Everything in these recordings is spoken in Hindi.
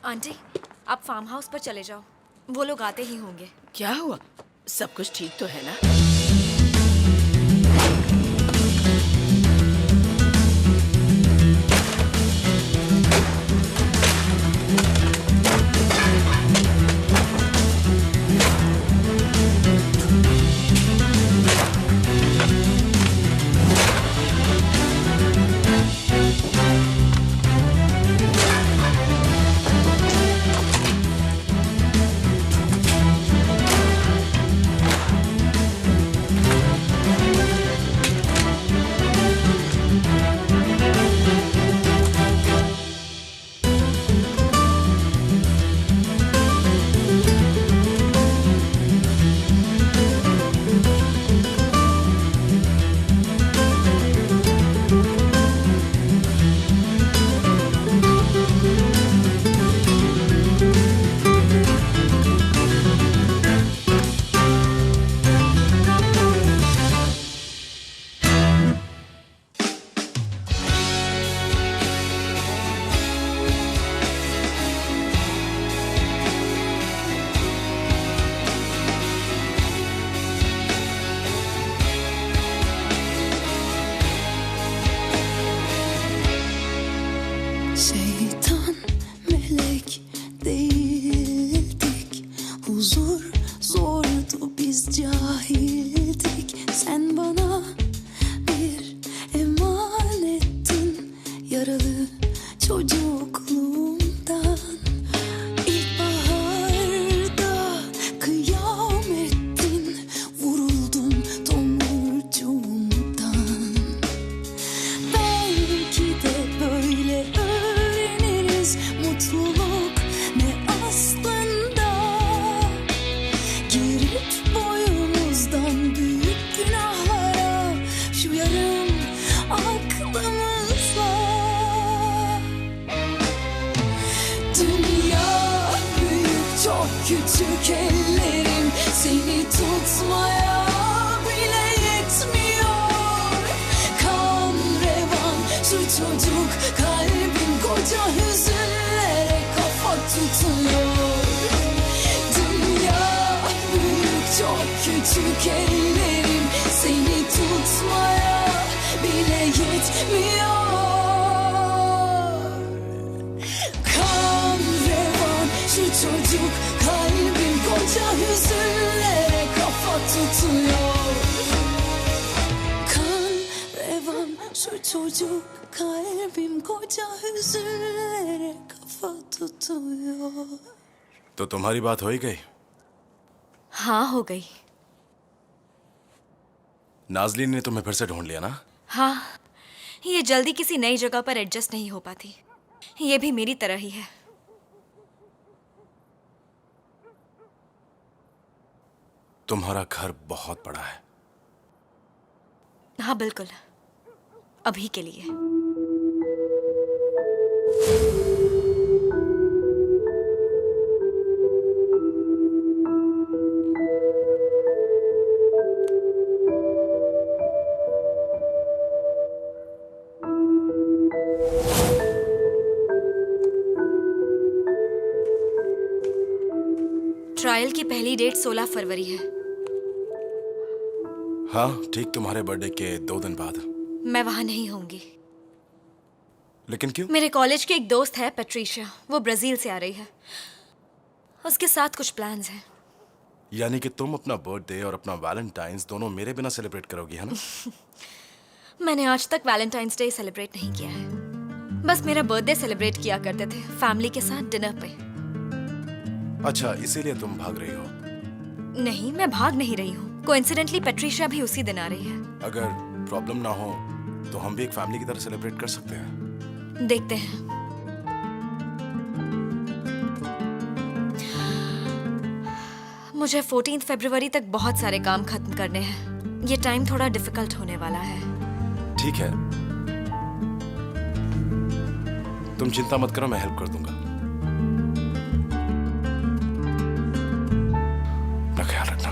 आंटी, आप फार्म हाउस पर चले जाओ, वो लोग आते ही होंगे। क्या हुआ? सब कुछ ठीक तो है ना? Şeytan melek değildik, huzur zordu biz cahildik. Sen bana bir emanettin, yaralı çocukluğumdan. İlkbaharda kıyamettin, vuruldum tomurcuğumdan. Belki de böyle öğreniriz mutluluk ne aslında. Girip boyumuzdan büyük günahlara şu yarım aklımızla. Dünya büyük, çok küçük ellerim seni tutmaya bile yetmiyor. Kan revan şu çocuk, kalbim koca hüzünlere kafa tutuyor. Dünya büyük, çok küçük ellerim seni tutmaya bile yetmiyor. Kan revan şu çocuk, kalbim koca hüzünlere kafa tutuyor. Kan revan şu çocuk, kalbim koca hüzünlere kafa tutuyor. तो तुम्हारी बात हो ही गई? हाँ, हो गई। नाजलीन ने तुम्हें फिर से ढूंढ लिया ना? हाँ, ये जल्दी किसी नई जगह पर एडजस्ट नहीं हो पाती। ये भी मेरी तरह ही है। तुम्हारा घर बहुत बड़ा है। हाँ बिल्कुल, अभी के लिए। ट्रायल की पहली डेट 16 फरवरी है। हाँ, ठीक तुम्हारे बर्थडे के 2 दिन बाद। मैं वहां नहीं होंगी। लेकिन क्यों? मेरे कॉलेज की एक दोस्त है पैट्रिशिया, वो ब्राजील से आ रही है। उसके साथ कुछ प्लान्स हैं। यानी कि तुम अपना बर्थडे और अपना वैलेंटाइंस दोनों मेरे बिना सेलिब्रेट करोगी, है ना? मैंने आज तक वैलेंटाइंस डे सेलिब्रेट नहीं किया है। बस मेरा बर्थडे सेलिब्रेट किया करते थे फैमिली के साथ डिनर पे। अच्छा, इसीलिए तुम भाग रही हो? नहीं, मैं भाग नहीं रही हूँ। कोइंसिडेंटली पैट्रिशिया भी उसी दिन आ रही है। अगर प्रॉब्लम ना हो तो हम भी एक फैमिली की तरह सेलिब्रेट कर सकते हैं। देखते हैं। मुझे 14 फरवरी तक बहुत सारे काम खत्म करने हैं। ये टाइम थोड़ा डिफिकल्ट होने वाला है। ठीक है, तुम चिंता मत करो, मैं हेल्प कर दूंगा। अपना ख्याल रखना।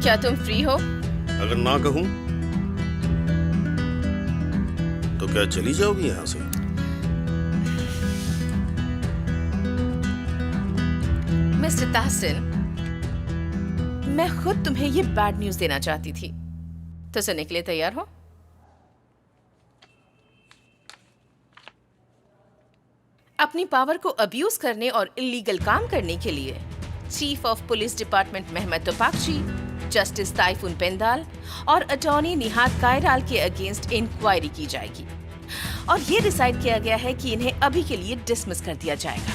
क्या तुम फ्री हो? अगर ना कहूं तो क्या चली जाओगी यहां से? मिस्टर ताहसिन, मैं खुद तुम्हें ये बैड न्यूज देना चाहती थी, तो सुनने के लिए तैयार हो? अपनी पावर को अब्यूज करने और इलीगल काम करने के लिए chief of police department Mehmed Topakci, justice Tayfun Pendal और अटॉर्नी निहात कायराल के अगेंस्ट इंक्वायरी की जाएगी और ये डिसाइड किया गया है कि इन्हें अभी के लिए डिसमिस कर दिया जाएगा।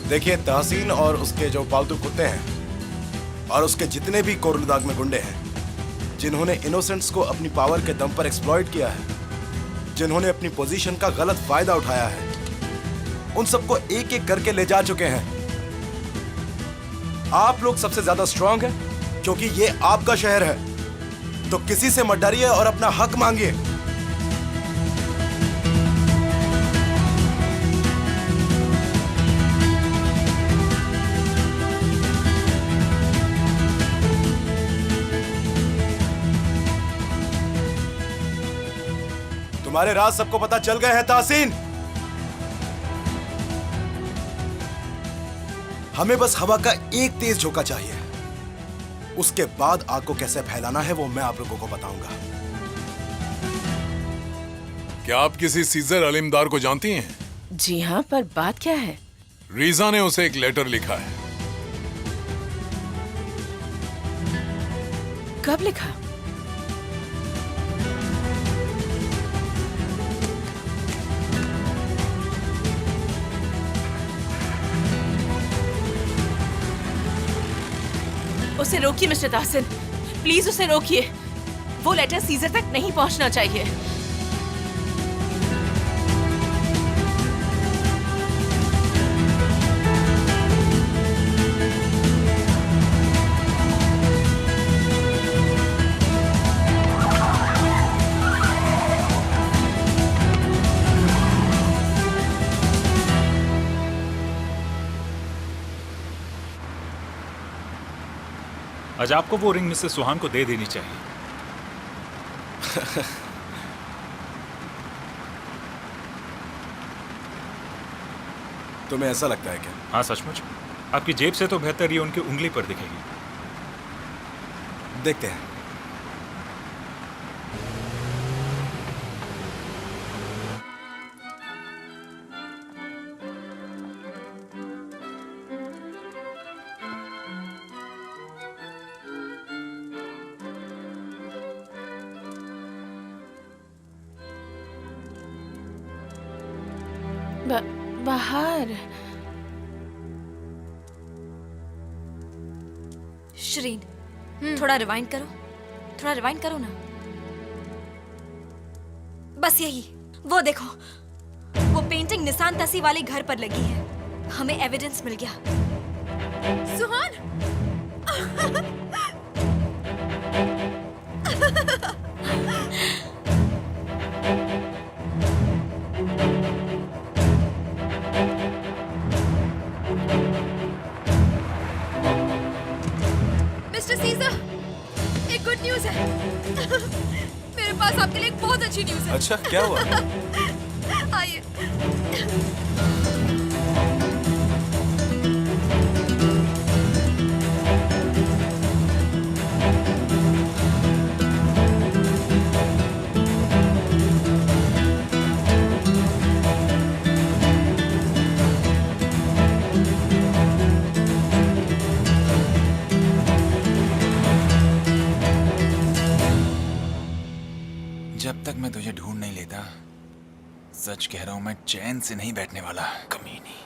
देखिए, तहसीन और उसके जो पालतू कुत्ते हैं और उसके जितने भी कोरलदाग में गुंडे हैं जिन्होंने इनोसेंट्स को अपनी पावर के दम पर एक्सप्लॉइट किया है, जिन्होंने अपनी पोजीशन का गलत फायदा उठाया है, उन सबको एक एक करके ले जा चुके हैं। आप लोग सबसे ज्यादा स्ट्रांग हैं क्योंकि ये आपका शहर है, तो किसी से मत डरिए और अपना हक मांगिए। तुम्हारे राज सबको पता चल गए हैं ताहसीन। हमें बस हवा का एक तेज झोंका चाहिए, उसके बाद आग को कैसे फैलाना है वो मैं आप लोगों को बताऊंगा। क्या आप किसी सीजर अलीमदार को जानती हैं? जी हाँ, पर बात क्या है? रीजा ने उसे एक लेटर लिखा है। कब लिखा? उसे रोकिए मिस्टर ताहसिन, प्लीज उसे रोकिए। वो लेटर सीजर तक नहीं पहुंचना चाहिए। आज आपको वो रिंग मिसेस सुहान को दे देनी चाहिए। तुम्हें ऐसा लगता है क्या? हाँ, सचमुच आपकी जेब से तो बेहतर ये उनकी उंगली पर दिखेगी। देखते हैं। बाहर। शरीन, थोड़ा रिवाइंड करो, थोड़ा रिवाइंड करो ना। बस यही, वो देखो, वो पेंटिंग निशान तसी वाले घर पर लगी है। हमें एविडेंस मिल गया। सुहान! मिस्टर सीजर, एक गुड न्यूज़ है। मेरे पास आपके लिए एक बहुत अच्छी न्यूज़ है। अच्छा, क्या हुआ? आइए। जब तक मैं तुझे ढूंढ नहीं लेता, सच कह रहा हूं, मैं चैन से नहीं बैठने वाला। कमीनी।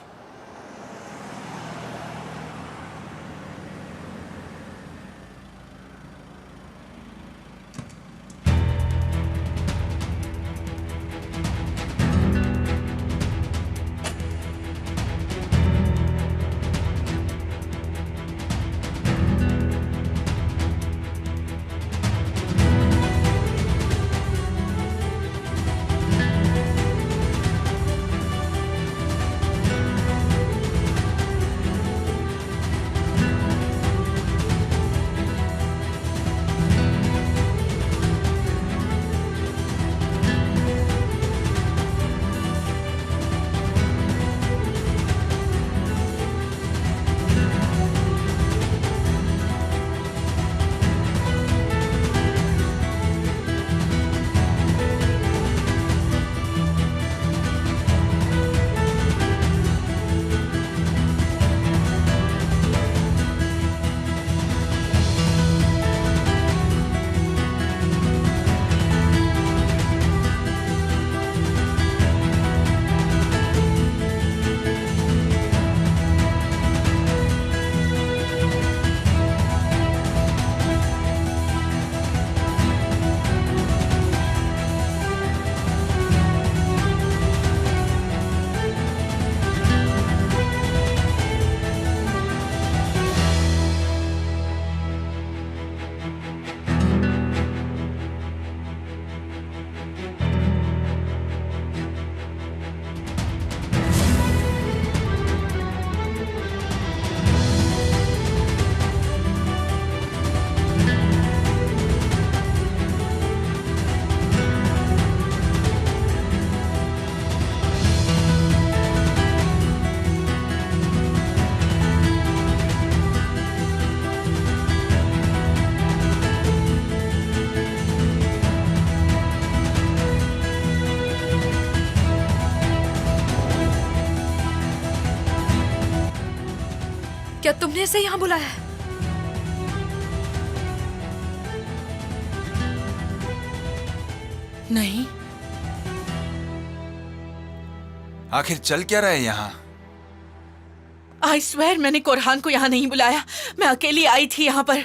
तुमने इसे यहाँ बुलाया है? नहीं, आखिर चल क्या रहा है यहाँ? आई स्वेयर मैंने कोरहान को यहाँ नहीं बुलाया। मैं अकेली आई थी यहाँ पर।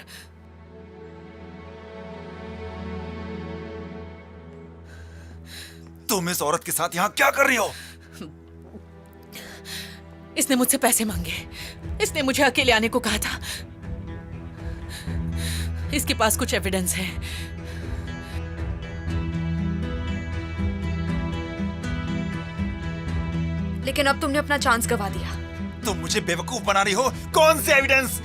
तुम इस औरत के साथ यहाँ क्या कर रही हो? इसने मुझसे पैसे मांगे। इसने मुझे अकेले आने को कहा था। इसके पास कुछ एविडेंस है। लेकिन अब तुमने अपना चांस गवा दिया। तुम मुझे बेवकूफ बना रही हो। कौन से एविडेंस?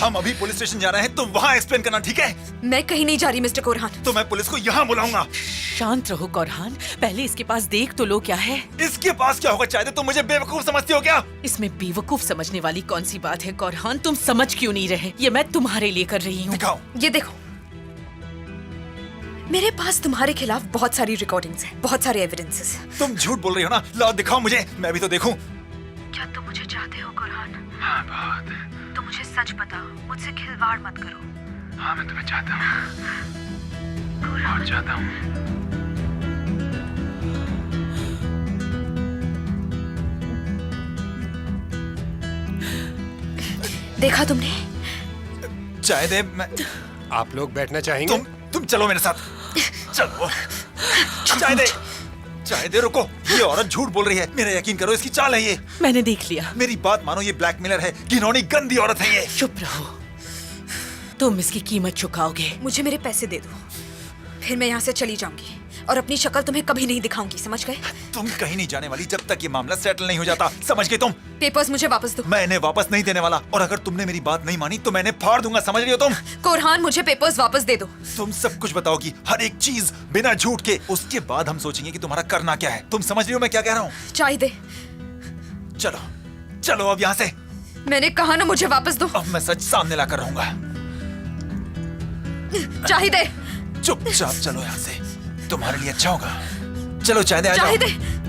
हम अभी पुलिस स्टेशन जा रहे हैं, तुम वहाँ एक्सप्लेन करना, ठीक है? मैं कहीं नहीं जा रही मिस्टर कोरहान। तो मैं पुलिस को यहाँ बुलाऊंगा। शांत रहो कोरहान, पहले इसके पास देख तो लो क्या है। इसके पास क्या होगा? चाहते तुम मुझे बेवकूफ समझती हो क्या? इसमें बेवकूफ समझने वाली कौन सी बात है कोरहान? तुम समझ क्यों नहीं रहे? ये मैं तुम्हारे लिए कर रही हूँ। दिखाओ। ये देखो, मेरे पास तुम्हारे खिलाफ बहुत सारी रिकॉर्डिंग्स हैं, बहुत सारे एविडेंसेस। तुम झूठ बोल रही हो ना? लाओ दिखाओ मुझे, मैं भी तो देखूं। क्या तुम मुझे चाहते हो कोरहान? हाँ बहुत। तो मुझे सच बताओ, मुझसे खिलवाड़ मत करो। हाँ मैं तुम्हें चाहता हूँ, बहुत चाहता हूँ। देखा तुमने? चाय दे। मैं आप लोग बैठना चाहेंगे? तुम चलो मेरे साथ। चलो। चाय दे। चाय दे। रुको, ये औरत झूठ बोल रही है। मेरा यकीन करो, इसकी चाल है ये। मैंने देख लिया। मेरी बात मानो, ये ब्लैकमेलर है, घिनौनी गंदी औरत है ये। चुप रहो, तुम इसकी कीमत चुकाओगे। मुझे मेरे पैसे दे दो, फिर मैं यहाँ से चली जाऊंगी और अपनी शक्ल तुम्हें कभी नहीं दिखाऊंगी, समझ गए? तुम कहीं नहीं जाने वाली जब तक ये मामला सेटल नहीं हो जाता, समझ गए तुम? पेपर्स मुझे वापस दो। मैं इन्हें वापस नहीं देने वाला, और अगर तुमने मेरी बात नहीं मानी तो मैं इन्हें फाड़ दूंगा, समझ रही हो तुम? कोरहान, मुझे पेपर्स वापस दे दो। तुम सब कुछ बताओगी, हर एक चीज बिना झूठ के। उसके बाद हम सोचेंगे कि तुम्हारा करना क्या है। तुम समझ रही हो मैं क्या कह रहा हूँ? चाय दे। चलो चलो अब यहाँ से। मैंने कहा ना, मुझे वापस दो। अब मैं सच सामने ला कर रहूंगा। चाय दे। चुपचाप चलो यहाँ से, तुम्हारे लिए अच्छा होगा। चलो चाय दे, आ जाओ। चाय दे।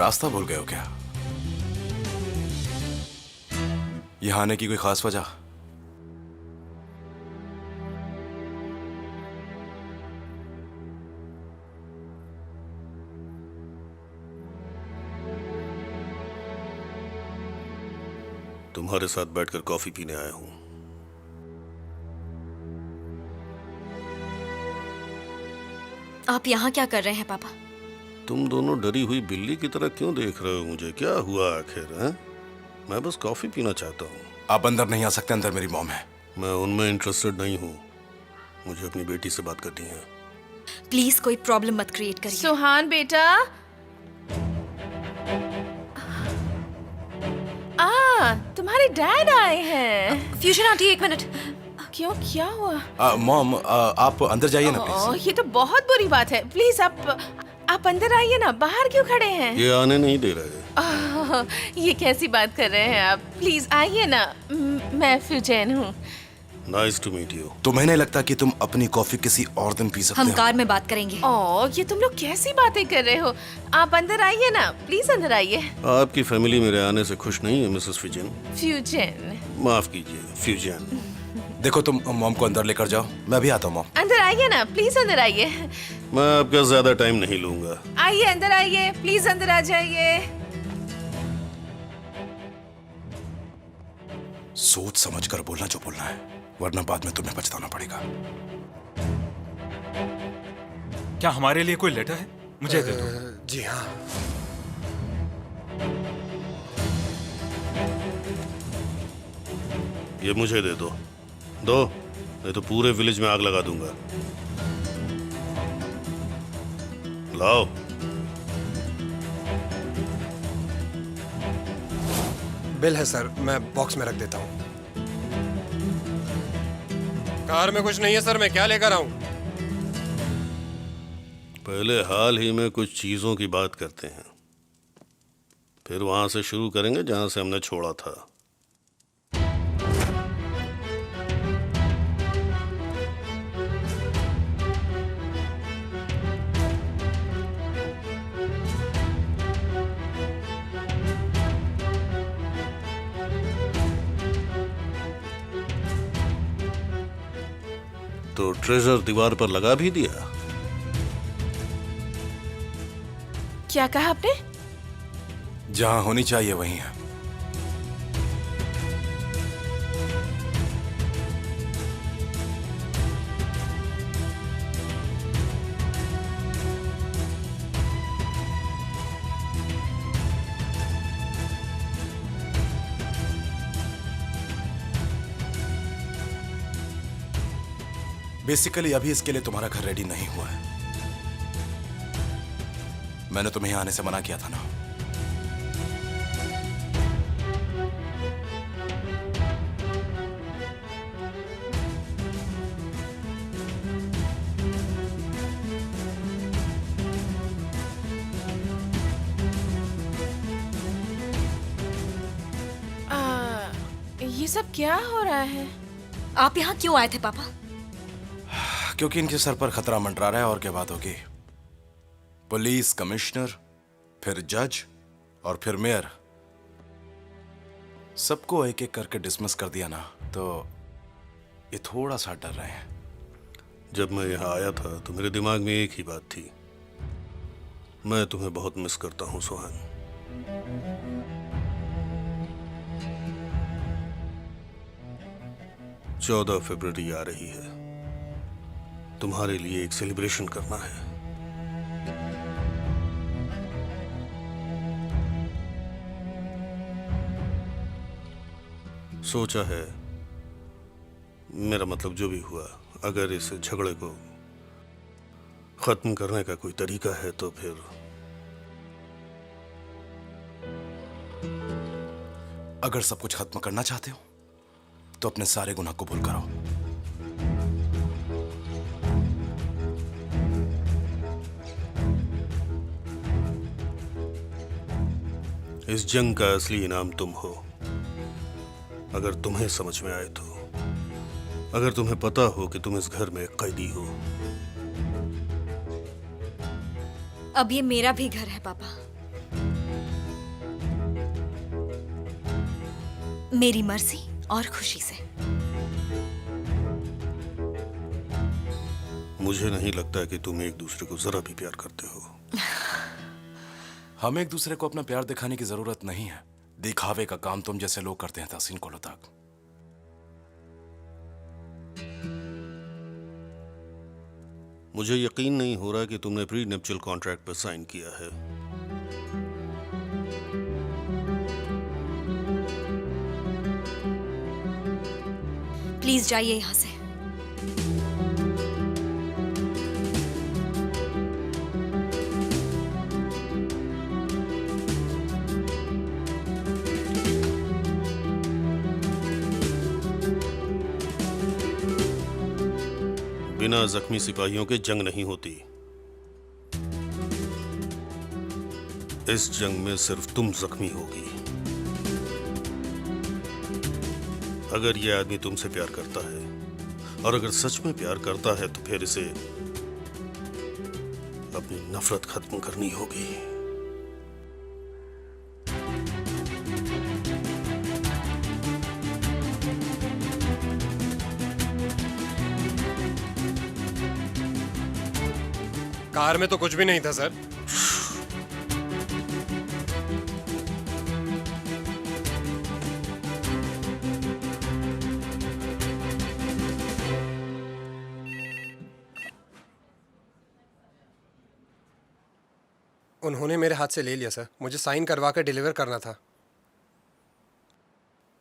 रास्ता भूल गए हो क्या? यहाँ आने की कोई खास वजह? तुम्हारे साथ बैठकर कॉफी पीने आया हूं। आप यहाँ क्या कर रहे हैं पापा? तुम दोनों डरी हुई बिल्ली की तरह क्यों देख रहे हो मुझे? क्या हुआ आखिर? हैं? मैं बस कॉफी पीना चाहता हूँ। आप अंदर नहीं आ सकते, अंदर मेरी मॉम है। मैं उनमें इंटरेस्टेड नहीं हूँ, मुझे अपनी बेटी से बात करनी है। प्लीज कोई प्रॉब्लम मत क्रिएट करिए। सुहान बेटा, तुम्हारे डैड आए हैं। फ्यूजन आंटी, एक मिनट। क्यों, क्या हुआ? मॉम, आप अंदर जाइए ना प्लीज। ये तो बहुत बुरी बात है। प्लीज आप अंदर आइए ना, बाहर क्यों खड़े हैं? ये आने नहीं दे रहे। ये कैसी बात कर रहे हैं आप? प्लीज आइए ना। मैं फ्यूजन हूँ। Nice to meet you. तुम्हें नहीं लगता कि तुम अपनी कॉफी किसी और दिन पी सकते हम हो? कार में बात करेंगे। ये तुम लोग कैसी बातें कर रहे हो? आप अंदर आइए ना, प्लीज अंदर आइए। आपकी फैमिली मेरे आने से खुश नहीं है मिसेस फ्यूजन। फ्यूजन। माफ कीजिए, फ्यूजन। देखो तुम मॉम को अंदर लेकर जाओ, मैं भी आता हूँ मॉम। अंदर आइए ना, प्लीज अंदर आइए। मैं आपका ज्यादा टाइम नहीं लूंगा। आइए अंदर आइए, प्लीज अंदर आ जाइए। सोच समझ कर बोलना जो बोलना है, वरना बाद में तुम्हें पछताना पड़ेगा। क्या हमारे लिए कोई लेटर है? मुझे दे दो। जी हाँ। ये मुझे दे दो, नहीं तो पूरे विलेज में आग लगा दूंगा। लाओ। बिल है सर, मैं बॉक्स में रख देता हूँ। कार में कुछ नहीं है सर, मैं क्या लेकर आऊं? पहले हाल ही में कुछ चीजों की बात करते हैं, फिर वहां से शुरू करेंगे जहां से हमने छोड़ा था। तो ट्रेजर दीवार पर लगा भी दिया? क्या कहा आपने? जहां होनी चाहिए वहीं है। बेसिकली अभी इसके लिए तुम्हारा घर रेडी नहीं हुआ है। मैंने तुम्हें यहां आने से मना किया था ना। ये सब क्या हो रहा है? आप यहाँ क्यों आए थे पापा? क्योंकि इनके सर पर खतरा मंडरा रहा है, और क्या बात होगी। पुलिस कमिश्नर, फिर जज और फिर मेयर, सबको एक एक करके डिसमिस कर दिया ना, तो ये थोड़ा सा डर रहे हैं। जब मैं यहाँ आया था तो मेरे दिमाग में एक ही बात थी, मैं तुम्हें बहुत मिस करता हूँ सोहन। 14 फरवरी आ रही है, तुम्हारे लिए एक सेलिब्रेशन करना है। सोचा है, मेरा मतलब जो भी हुआ, अगर इस झगड़े को खत्म करने का कोई तरीका है तो फिर अगर सब कुछ खत्म करना चाहते हो तो अपने सारे गुनाह कबूल करो। इस जंग का असली इनाम तुम हो। अगर तुम्हें समझ में आए तो, अगर तुम्हें पता हो कि तुम इस घर में एक कैदी हो। अब ये मेरा भी घर है पापा। मेरी मर्जी और खुशी से। मुझे नहीं लगता कि तुम एक दूसरे को जरा भी प्यार करते हो। हमें एक दूसरे को अपना प्यार दिखाने की जरूरत नहीं है। दिखावे का काम तुम जैसे लोग करते हैं तहसीन कोलोताक। मुझे यकीन नहीं हो रहा कि तुमने प्री नेप्चुअल कॉन्ट्रैक्ट पर साइन किया है। प्लीज जाइए यहां से। बिना जख्मी सिपाहियों के जंग नहीं होती। इस जंग में सिर्फ तुम जख्मी होगी। अगर यह आदमी तुमसे प्यार करता है, और अगर सच में प्यार करता है, तो फिर इसे अपनी नफरत खत्म करनी होगी। कार में तो कुछ भी नहीं था सर। उन्होंने मेरे हाथ से ले लिया सर। मुझे साइन करवा कर डिलीवर करना था।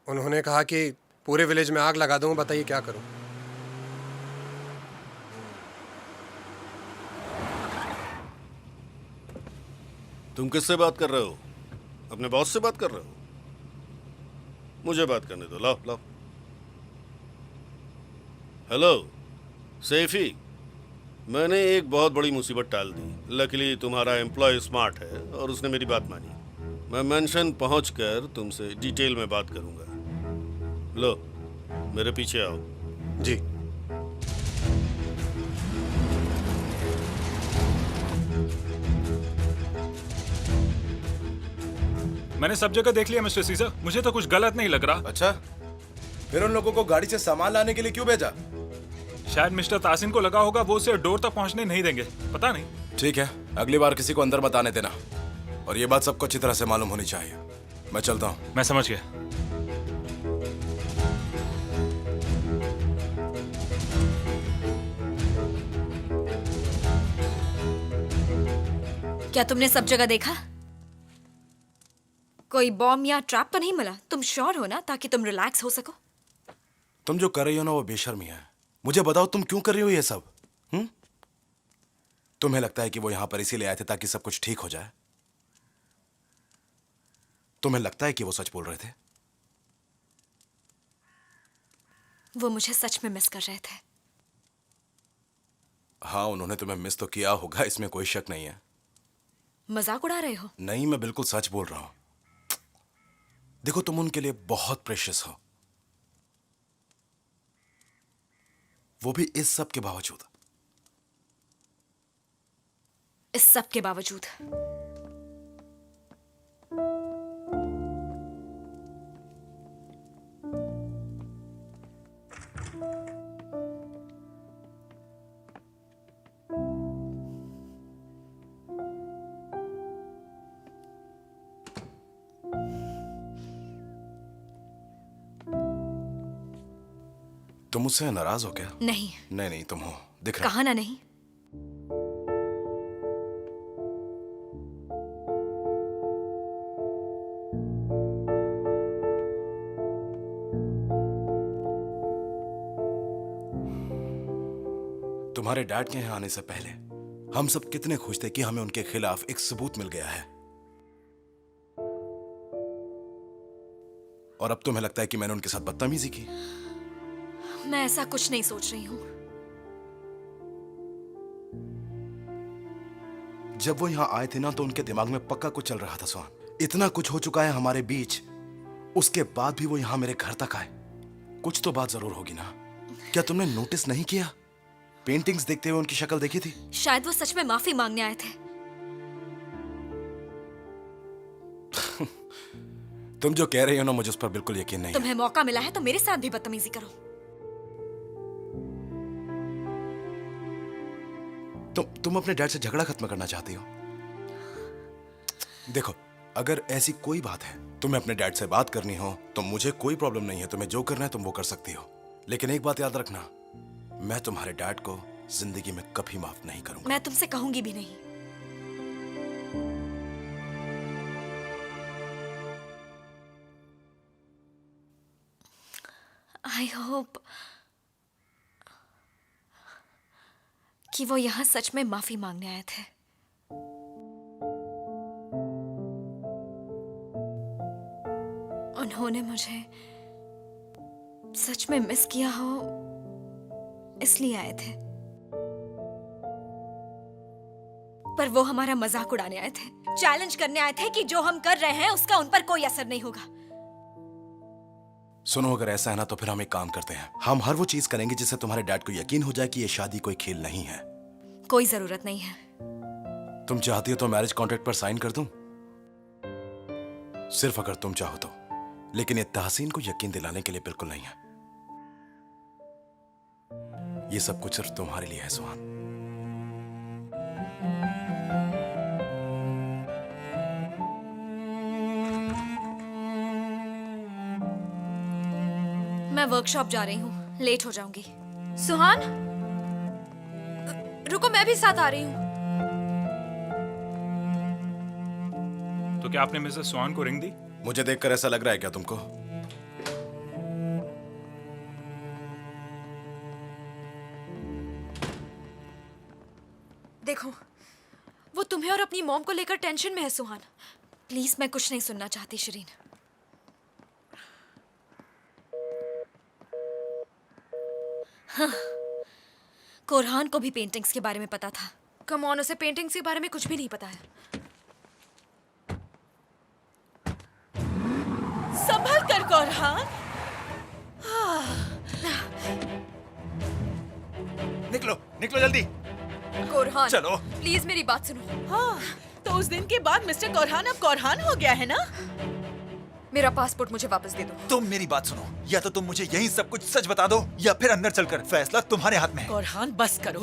उन्होंने कहा कि पूरे विलेज में आग लगा दूं। बताइए क्या करूं। तुम किससे बात कर रहे हो? अपने बॉस से बात कर रहे हो? मुझे बात करने दो। लाओ लाओ। हेलो सैफी, मैंने एक बहुत बड़ी मुसीबत टाल दी। लकीली तुम्हारा एम्प्लॉय स्मार्ट है और उसने मेरी बात मानी। मैं मेंशन पहुंचकर तुमसे डिटेल में बात करूंगा। लो मेरे पीछे आओ। जी। मैंने सब जगह देख लिया मिस्टर सीजर, मुझे तो कुछ गलत नहीं लग रहा। अच्छा, फिर उन लोगों को गाड़ी से सामान लाने के लिए क्यों भेजा? शायद मिस्टर तासिन को लगा होगा वो उसे डोर तक पहुंचने नहीं देंगे, पता नहीं। ठीक है, अगली बार किसी को अंदर मत आने देना, और ये बात सबको अच्छी तरह से मालूम होनी चाहिए। मैं चलता हूँ। मैं समझ गया। क्या तुमने सब जगह देखा? कोई बॉम्ब या ट्रैप तो नहीं मिला? तुम श्योर हो ना, ताकि तुम रिलैक्स हो सको? तुम जो कर रही हो ना वो बेशर्मी है। मुझे बताओ तुम क्यों कर रही हो ये सब? तुम्हें लगता है कि वो यहां पर इसीलिए आए थे ताकि सब कुछ ठीक हो जाए? तुम्हें लगता है कि वो सच बोल रहे थे? वो मुझे सच में मिस कर रहे थे। हाँ, उन्होंने तुम्हें मिस तो किया होगा, इसमें कोई शक नहीं है। मजाक उड़ा रहे हो? नहीं, मैं बिल्कुल सच बोल रहा हूं। देखो, तुम उनके लिए बहुत प्रेशियस हो, वो भी इस सब के बावजूद। इस सब के बावजूद तुम मुझसे नाराज हो क्या? नहीं। नहीं नहीं, तुम हो, दिख रहा। कहा ना नहीं। तुम्हारे डैड के यहाँ आने से पहले हम सब कितने खुश थे कि हमें उनके खिलाफ एक सबूत मिल गया है, और अब तुम्हें लगता है कि मैंने उनके साथ बदतमीजी की। मैं ऐसा कुछ नहीं सोच रही हूं। जब वो यहाँ आए थे ना, तो उनके दिमाग में पक्का कुछ चल रहा था सोहन। इतना कुछ हो चुका है हमारे बीच, उसके बाद भी वो यहाँ मेरे घर तक आए। कुछ तो बात जरूर होगी ना। क्या तुमने नोटिस नहीं किया? पेंटिंग्स देखते हुए उनकी शक्ल देखी थी। शायद वो सच में माफी मांगने आए थे। तुम जो कह रही हो ना, मुझे उस पर बिल्कुल यकीन नहीं है। तुम्हें मौका मिला है तो मेरे साथ भी बदतमीजी करो। तुम अपने डैड से झगड़ा खत्म करना चाहती हो? देखो, अगर ऐसी कोई बात है, तुम्हें अपने डैड से बात करनी हो, तो मुझे कोई प्रॉब्लम नहीं है। तुम्हें जो करना है तुम वो कर सकती हो, लेकिन एक बात याद रखना, मैं तुम्हारे डैड को जिंदगी में कभी माफ नहीं करूंगा। मैं तुमसे कहूंगी भी नहीं। आई होप कि वो यहां सच में माफी मांगने आए थे। उन्होंने मुझे सच में मिस किया हो, इसलिए आए थे। पर वो हमारा मजाक उड़ाने आए थे, चैलेंज करने आए थे कि जो हम कर रहे हैं उसका उन पर कोई असर नहीं होगा। सुनो, अगर ऐसा है ना, तो फिर हम एक काम करते हैं। हम हर वो चीज करेंगे जिससे तुम्हारे डैड को यकीन हो जाए कि ये शादी कोई खेल नहीं है। कोई जरूरत नहीं है। तुम चाहती हो तो मैरिज कॉन्ट्रैक्ट पर साइन कर दूं, सिर्फ अगर तुम चाहो तो। लेकिन ये तहसीन को यकीन दिलाने के लिए बिल्कुल नहीं है। ये सब कुछ सिर्फ तुम्हारे लिए है सुहान। मैं वर्कशॉप जा रही हूँ, लेट हो जाऊंगी। सुहान, रुको, मैं भी साथ आ रही हूँ। तो क्या आपने मिसेस स्वान को रिंग दी? मुझे देखकर ऐसा लग रहा है क्या तुमको? देखो, वो तुम्हें और अपनी मॉम को लेकर टेंशन में है सुहान। प्लीज, मैं कुछ नहीं सुनना चाहती शरीन। हाँ, कोरहान को भी पेंटिंग्स के बारे में पता था। कम ऑन, उसे पेंटिंग्स के बारे में कुछ भी नहीं पता है। संभल कर कोरहान। निकलो निकलो जल्दी। कोरहान, चलो। प्लीज मेरी बात सुनो। हाँ, तो उस दिन के बाद मिस्टर कोरहान अब कोरहान हो गया है ना? मेरा पासपोर्ट मुझे वापस दे दो। तुम मेरी बात सुनो, या तो तुम मुझे यही सब कुछ सच बता दो या फिर अंदर चलकर फैसला तुम्हारे हाथ में है। कोरहान, बस करो।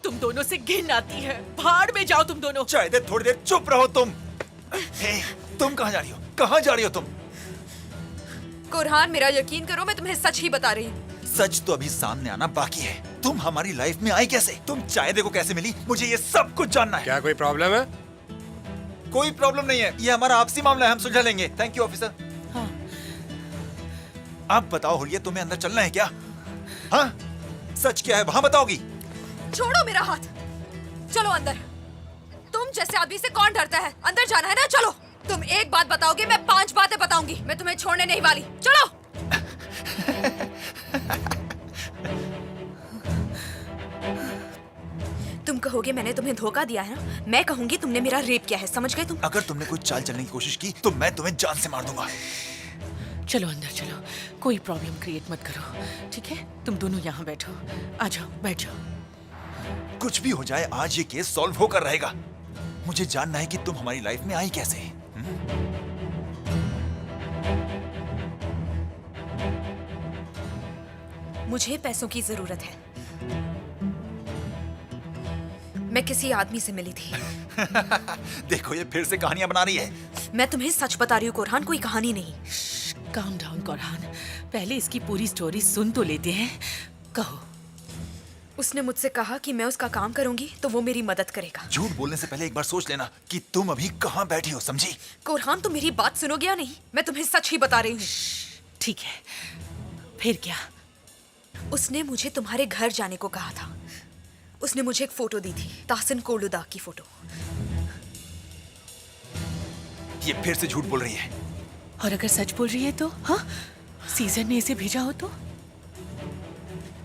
तुम दोनों से घिन आती है। भाड़ में जाओ तुम दोनों। चाहे दे थोड़ी देर चुप रहो तुम। हे, तुम कहाँ जा रही हो? कहाँ जा रही हो तुम? कोरहान, मेरा यकीन करो, मैं तुम्हें सच ही बता रही हूँ। सच तो अभी सामने आना बाकी है। तुम हमारी लाइफ में आई कैसे? तुम चाय देखो कैसे मिली? मुझे ये सब कुछ जानना है। क्या कोई प्रॉब्लम है? कोई प्रॉब्लम नहीं है, ये हमारा आपसी मामला है, हम सुलझा लेंगे। Thank you officer. हाँ। आप बताओ हुलिया, तुम्हें अंदर चलना है क्या? हाँ, सच क्या है वहाँ बताओगी? छोड़ो मेरा हाथ, चलो अंदर। तुम जैसे आदमी से कौन डरता है? अंदर जाना है ना, चलो। तुम एक बात बताओगे, मैं 5 बातें बताऊंगी। मैं तुम्हें छोड़ने नहीं वाली, चलो। तुम कहोगे मैंने तुम्हें धोखा दिया है ना, मैं कहूंगी तुमने मेरा रेप किया है, समझ गए तुम? अगर तुमने कोई चाल चलने की कोशिश की तो मैं तुम्हें जान से मार दूंगा। चलो अंदर चलो, कोई प्रॉब्लम क्रिएट मत करो, ठीक है? तुम दोनों यहाँ बैठो, आ जाओ, बैठ जाओ। कुछ भी हो जाए, आज ये केस सॉल्व होकर रहेगा। मुझे जानना है कि तुम हमारी लाइफ में आई कैसे? मुझे पैसों की जरूरत है। मैं किसी आदमी से मिली थी। देखो, ये फिर से कहानियां बना रही है। मैं तुम्हें सच बता रही हूँ कोरहान, कोई कहानी नहीं। काम डाउन कोरहान, पहले इसकी पूरी स्टोरी सुन तो लेते हैं। कहो। उसने मुझसे कहा कि मैं उसका काम करूंगी तो वो मेरी मदद करेगा। झूठ बोलने से पहले एक बार सोच लेना कि तुम अभी कहाँ बैठी हो, समझी? कोरहान, तुम मेरी बात सुनोगे या नहीं? मैं तुम्हें सच ही बता रही हूँ। ठीक है, फिर क्या? उसने मुझे तुम्हारे घर जाने को कहा था। उसने मुझे एक फोटो दी थी, ताहसिन कोलुदाग की फोटो। ये फिर से झूठ बोल रही है। और अगर सच बोल रही है तो? हाँ, सीजर ने इसे भेजा हो तो?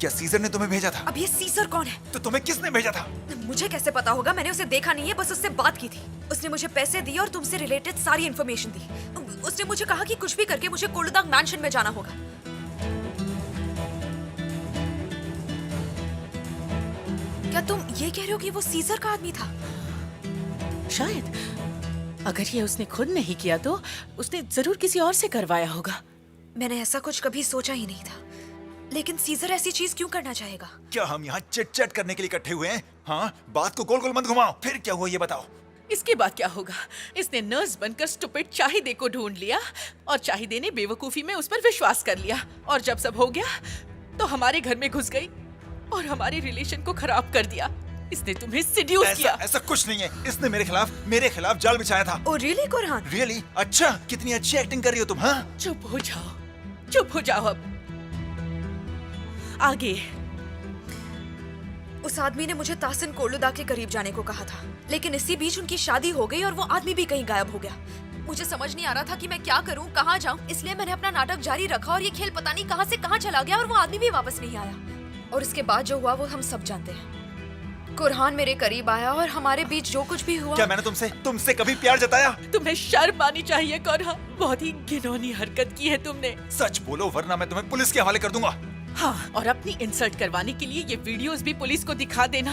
क्या सीजर ने तुम्हें भेजा था? अब ये सीजर कौन है? तो तुम्हें किसने भेजा था? मुझे कैसे पता होगा? मैंने उसे देखा नहीं है, बस उससे बात की थी। उसने मुझे पैसे दिए और तुमसे रिलेटेड सारी इंफॉर्मेशन दी। उसने मुझे कहा कि कुछ भी करके मुझे कोलुदाग मैंशन में जाना होगा। क्या तुम ये कह रहे हो कि वो सीजर का आदमी था? शायद। अगर ये उसने खुद नहीं किया तो उसने जरूर किसी और से करवाया होगा। मैंने ऐसा कुछ कभी सोचा ही नहीं था। लेकिन सीजर ऐसी चीज क्यों करना चाहेगा? क्या हम यहाँ चिट चैट करने के लिए इकट्ठे हुए हैं? हाँ, बात को गोल गोल मत घुमाओ। फिर क्या हुआ ये बताओ। इसके बाद क्या होगा? इसने नर्स बनकर स्टुपिड चाहिदे को ढूंढ लिया और चाहिदे ने बेवकूफी में उस पर विश्वास कर लिया। और जब सब हो गया तो हमारे घर में घुस गई और हमारे रिलेशन को खराब कर दिया। इसने तुम्हें सिड्यूस किया। ऐसा कुछ नहीं है। इसने मेरे खिलाफ जाल बिछाया था। Oh really Korhan? रियली? अच्छा, कितनी अच्छी एक्टिंग कर रही हो तुम। हाँ, चुप हो जाओ, चुप हो जाओ। अब आगे। उस आदमी ने मुझे ताहसिन कोलुदाग के करीब जाने को कहा था, लेकिन इसी बीच उनकी शादी हो गई और वो आदमी भी कहीं गायब हो गया। मुझे समझ नहीं आ रहा था कि मैं क्या करूं, कहाँ जाऊं, इसलिए मैंने अपना नाटक जारी रखा और ये खेल पता नहीं कहाँ से कहाँ चला गया और वो आदमी भी वापस नहीं आया। और इसके बाद जो हुआ वो हम सब जानते हैं। कोरहान मेरे करीब आया और हमारे बीच जो कुछ भी हुआ। क्या मैंने तुमसे कभी प्यार जताया? तुम्हें शर्म आनी चाहिए कोरहान, बहुत ही घिनौनी हरकत की है तुमने। सच बोलो वरना मैं तुम्हें पुलिस के हवाले कर दूंगा। हाँ, और अपनी इंसल्ट करवाने के लिए ये वीडियोस भी पुलिस को दिखा देना।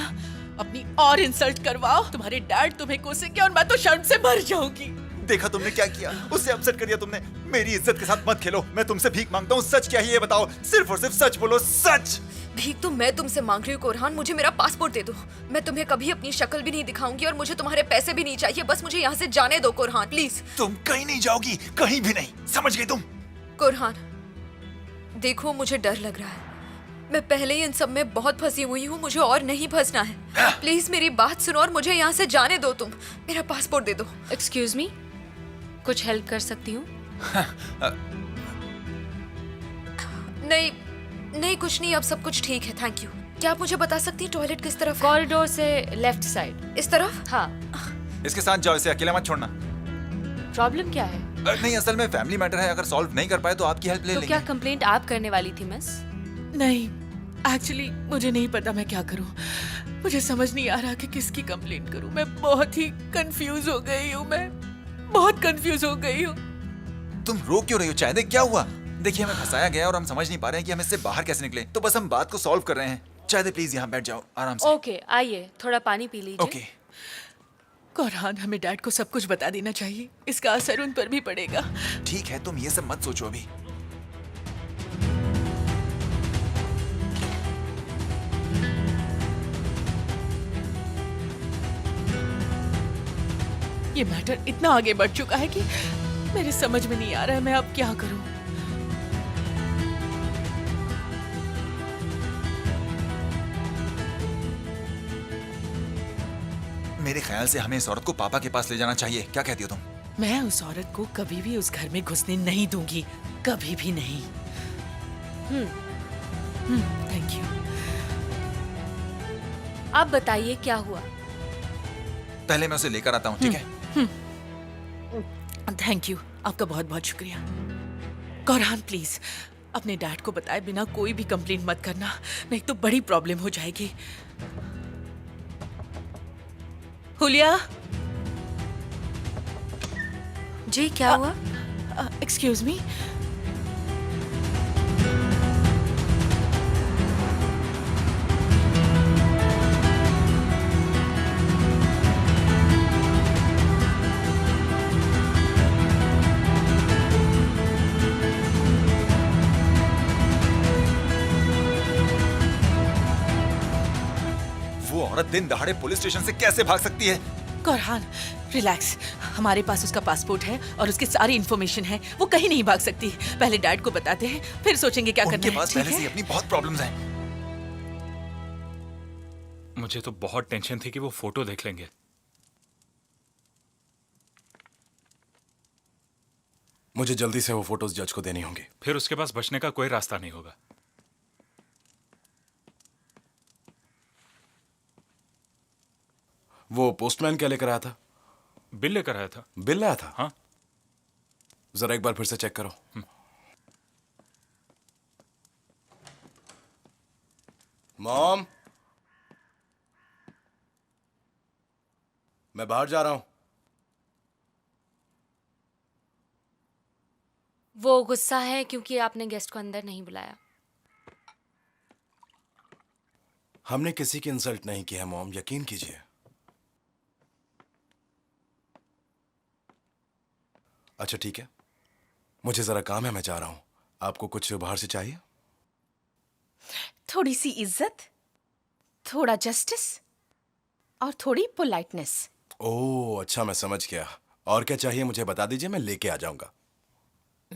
अपनी और इंसल्ट करवाओ, तुम्हारे डैड तुम्हें कोसेंगे और मैं तो शर्म से मर जाऊंगी। देखा तुमने क्या किया? उससे अपसेट कर दिया तुमने। मेरी इज्जत के साथ मत खेलो। मैं तुमसे भीख मांगता हूँ, सच क्या है ये बताओ। सिर्फ और सिर्फ सच बोलो, सच। भीख तो मैं तुमसे मांग रही हूँ कोरहान, मुझे मेरा पासपोर्ट दे दो। मैं तुम्हें कभी अपनी शक्ल भी नहीं दिखाऊंगी और मुझे तुम्हारे पैसे भी नहीं चाहिए। बस मुझे यहाँ से जाने दो कोरहान, प्लीज। तुम कहीं नहीं जाओगी, कहीं भी नहीं, समझ गई तुम? कोरहान, देखो मुझे डर लग रहा है। मैं पहले ही इन सब में बहुत फंसी हुई हूँ, मुझे और नहीं फंसना है। प्लीज मेरी बात सुनो और मुझे यहाँ से जाने दो। तुम मेरा पासपोर्ट दे दो। एक्सक्यूज मी, कुछ हेल्प कर सकती हूँ? नहीं नहीं, कुछ नहीं, अब सब कुछ ठीक है, थैंक यू। क्या आप मुझे बता सकती हैं टॉयलेट किस तरफ है? कॉरिडोर से लेफ्ट साइड। इस तरफ? हाँ। इसके साथ जाओ, इसे अकेला मत छोड़ना। प्रॉब्लम क्या है? नहीं, असल में फैमिली मैटर है, अगर सॉल्व नहीं कर पाए तो आपकी हेल्प ले तो लेंगे। क्या कंप्लेंट आप करने वाली थी मिस? नहीं, एक्चुअली मुझे नहीं पता मैं क्या करूं। मुझे समझ नहीं आ रहा कि किसकी कंप्लेंट करूं। मैं बहुत ही कंफ्यूज हो गई हूं। मैं बहुत कंफ्यूज हो गई हूं। तुम रो क्यों रही हो चाहदे? क्या हुआ? देखिए, हमें फंसाया गया और हम समझ नहीं पा रहे हैं कि हम इससे बाहर कैसे निकले। तो बस हम बात को सॉल्व कर रहे हैं। चाहदे प्लीज यहाँ बैठ जाओ आराम से। ओके, आइए, थोड़ा पानी पी लीजिए। ओके। कौरहान, हमें डैड को सब कुछ बता देना चाहिए। इसका असर उन पर भी पड़ेगा। ठीक है, तुम ये सब मत सोचो अभी। ये मैटर इतना आगे बढ़ चुका है कि मेरे समझ में नहीं आ रहा है मैं अब क्या करूं। मेरे ख्याल से हमें इस औरत को पापा के पास ले जाना चाहिए। क्या कहती हो तुम? मैं उस औरत को कभी भी उस घर में घुसने नहीं दूंगी, कभी भी नहीं। Thank you. आप बताइए क्या हुआ? पहले मैं उसे लेकर आता हूँ, ठीक है? थैंक यू, आपका बहुत बहुत शुक्रिया। कौरहान प्लीज अपने डैड को बताए बिना कोई भी कंप्लेंट मत करना, नहीं तो बड़ी प्रॉब्लम हो जाएगी। हुलिया। जी, क्या हुआ? Excuse me. वो औरत दिन दहाड़े पुलिस स्टेशन से कैसे भाग सकती है? कौरहान रिलैक्स, हमारे पास उसका पासपोर्ट है और उसकी सारी इन्फॉर्मेशन है। वो कहीं नहीं भाग सकती। पहले डैड को बताते हैं, फिर सोचेंगे क्या करना है। उनके पास ठीक पहले से ही है? अपनी बहुत प्रॉब्लम्स हैं। मुझे तो बहुत टेंशन थी कि वो फोटो देख लेंगे। मुझे जल्दी से वो फोटोज जज को देनी होंगी। फिर उसके पास बचने का कोई रास्ता नहीं होगा। वो पोस्टमैन क्या लेकर आया था? बिल लेकर आया था। बिल लाया था? हाँ। जरा एक बार फिर से चेक करो। मॉम, मैं बाहर जा रहा हूं। वो गुस्सा है क्योंकि आपने गेस्ट को अंदर नहीं बुलाया। हमने किसी की इंसल्ट नहीं की है मॉम, यकीन कीजिए। अच्छा ठीक है, मुझे जरा काम है, मैं जा रहा हूं। आपको कुछ बाहर से चाहिए? थोड़ी सी इज्जत, थोड़ा जस्टिस और थोड़ी पोलाइटनेस। ओह अच्छा, मैं समझ गया। और क्या चाहिए मुझे बता दीजिए, मैं लेके आ जाऊंगा।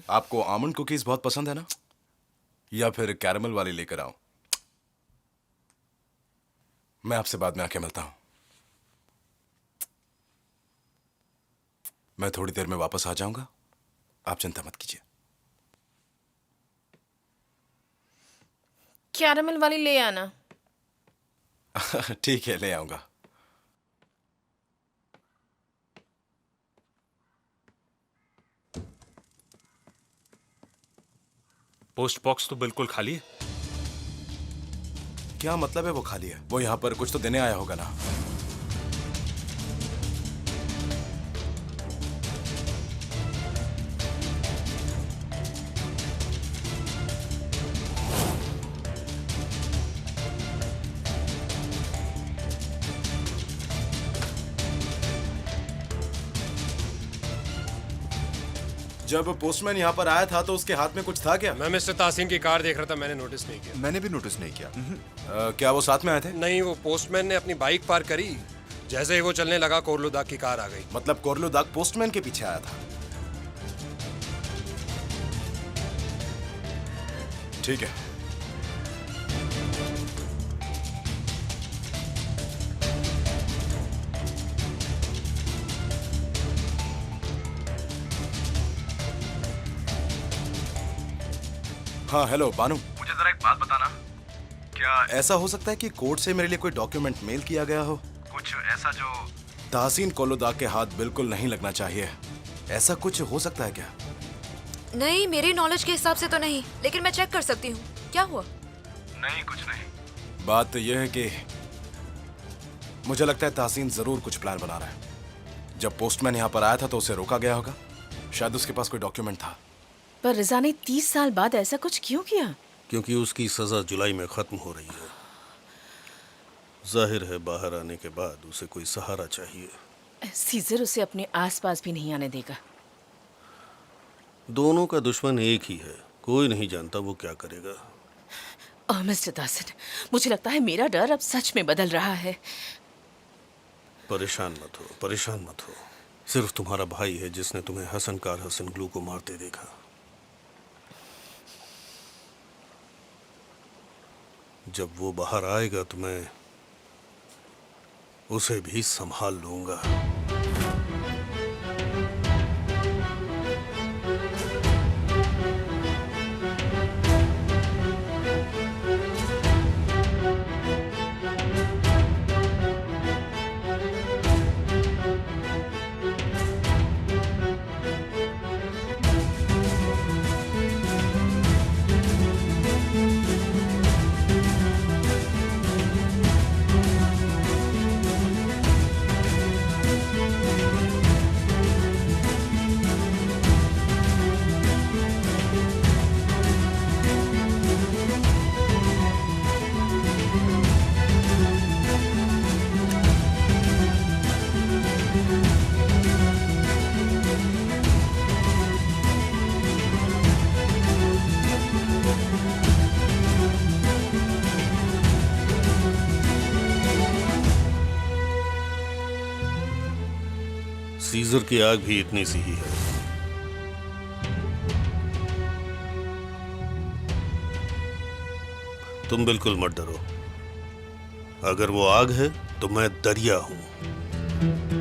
आपको आमंड कुकीज बहुत पसंद है ना? या फिर कैरमल वाली लेकर आऊं? मैं आपसे बाद में आके मिलता हूं। मैं थोड़ी देर में वापस आ जाऊंगा, आप चिंता मत कीजिए। कैरमल वाली ले आना। ठीक है, ले आऊंगा। पोस्ट बॉक्स तो बिल्कुल खाली है। क्या मतलब है वो खाली है? वो यहां पर कुछ तो देने आया होगा ना। जब पोस्टमैन यहाँ पर आया था तो उसके हाथ में कुछ था क्या? मैं मिस्टर तासीन की कार देख रहा था, मैंने नोटिस नहीं किया। मैंने भी नोटिस नहीं किया। क्या वो साथ में आए थे? नहीं, वो पोस्टमैन ने अपनी बाइक पार करी, जैसे ही वो चलने लगा कोरलुदाग की कार आ गई। मतलब कोरलुदाग पोस्टमैन के पीछे आया था? ठीक है। हाँ हेलो बानू, मुझे जरा एक बात बताना। क्या ऐसा हो सकता है कि कोर्ट से मेरे लिए कोई डॉक्यूमेंट मेल किया गया हो, कुछ ऐसा जो तहसीन कोलुदाग के हाथ बिल्कुल नहीं लगना चाहिए? ऐसा कुछ हो सकता है क्या? नहीं, मेरी नॉलेज के हिसाब से तो नहीं, लेकिन मैं चेक कर सकती हूँ। क्या हुआ? नहीं कुछ नहीं। बात यह है कि मुझे लगता है तहसीन जरूर कुछ प्लान बना रहा है। जब पोस्टमैन यहाँ पर आया था तो उसे रोका गया होगा, शायद उसके पास कोई डॉक्यूमेंट था। पर रिजा ने 30 साल बाद ऐसा कुछ क्यों किया? क्योंकि उसकी सजा जुलाई में खत्म हो रही है। जाहिर है बाहर आने के बाद उसे कोई सहारा चाहिए। सीजर उसे अपने आसपास भी नहीं आने देगा। दोनों का दुश्मन एक ही है, कोई नहीं जानता वो क्या करेगा। ओह मिस्टर तासिन, मुझे लगता है मेरा डर अब सच में बदल रहा है। परेशान मत हो, परेशान मत हो। सिर्फ तुम्हारा भाई है जिसने तुम्हें हसन कार हसन ग्लू को मारते देखा। जब वो बाहर आएगा तो मैं उसे भी संभाल लूंगा। सीजर की आग भी इतनी सी ही है। तुम बिल्कुल मत डरो। अगर वो आग है तो मैं दरिया हूं।